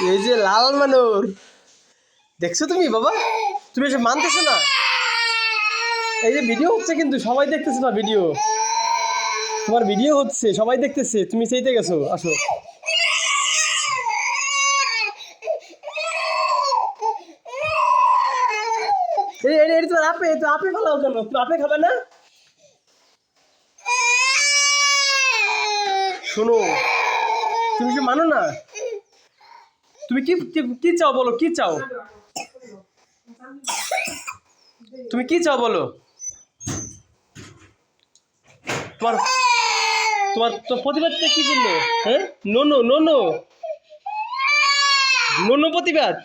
এই যে লাল মানুর দেখছো তুমি বাবা, তুমি এসে মানতেছো না। এই যে ভিডিও হচ্ছে কিন্তু সবাই দেখতেছে না, ভিডিও তোমার ভিডিও হচ্ছে সবাই দেখতেছে, তুমি সেইতে গেছো। আসো এই তো আপে ফেলাও কেন? তুমি আপে খাবে না? শোনো, তুমি কি মানো না? তুমি কি চাও বলো, কি চাও? তুমি কি চাও বলো? তোমার তোমার তো প্রতিবাদটা কি জন্য? হ্যাঁ, নোনো নোনো নোনো প্রতিবাদ।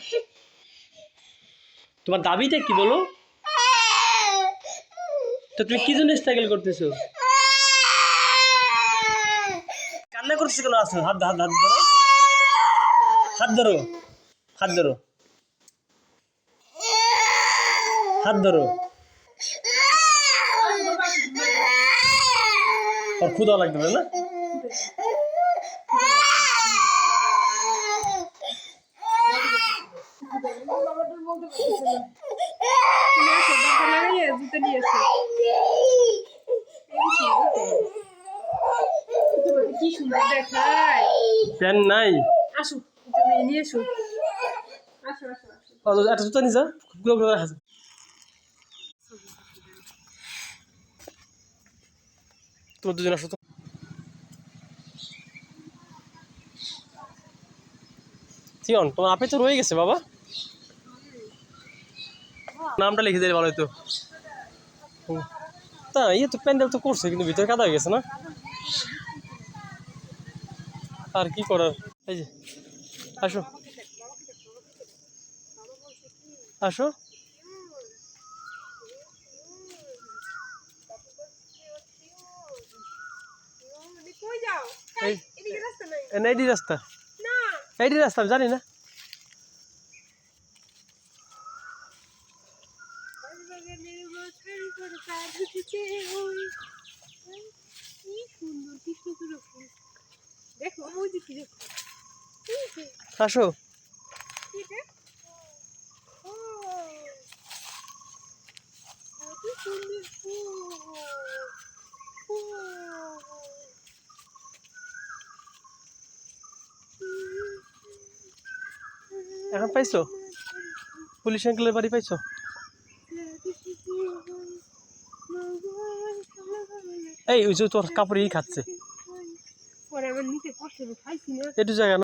তোমার দাবিটা কি বলো? তো তুমি কি জন্য স্ট্রাগল করতেছো? কান্না করতেছো কেন? আসো, হাত হাত হাত ধরো, হাত ধরো, হাত ধরো, হাত ধরো। আর ক্ষুধা লাগতে পারে না? কি সুন্দর দেখায়। প্যান নাই? আসো, তুমি নিয়ে এসো। আসো আসো আসো। একটা জুতা নিছা তোমার দুজন আসো তো। চিয়ন, তোমার আপে তো রয়ে গেছে বাবা, নামটা লিখে দিলে ভালো হতো। তা ইয়ে তো প্যান্ডেল তো করছে কিন্তু ভিতরে কাদা হয়ে গেছে না, আর কি করার। এই যে আসো আসো, কই যাও? এই এদিকে রাস্তা নাই। এইডি রাস্তা, না। এইডি রাস্তা আমি জানি না। কি সুন্দর কৃষ্ণচূড়া ফুল। দেখো ওই দিকে দেখো। আসো, কি রে? ও, কি সুন্দর ফুল। এখন পাইছো? পুলিশ আঙ্কেলের বাড়ি পাইছো? এই ওই যে তোর কাপড়ই খাচ্ছে পরে আমার নিচে কষ্ট খাইছি না। একটু জায়গা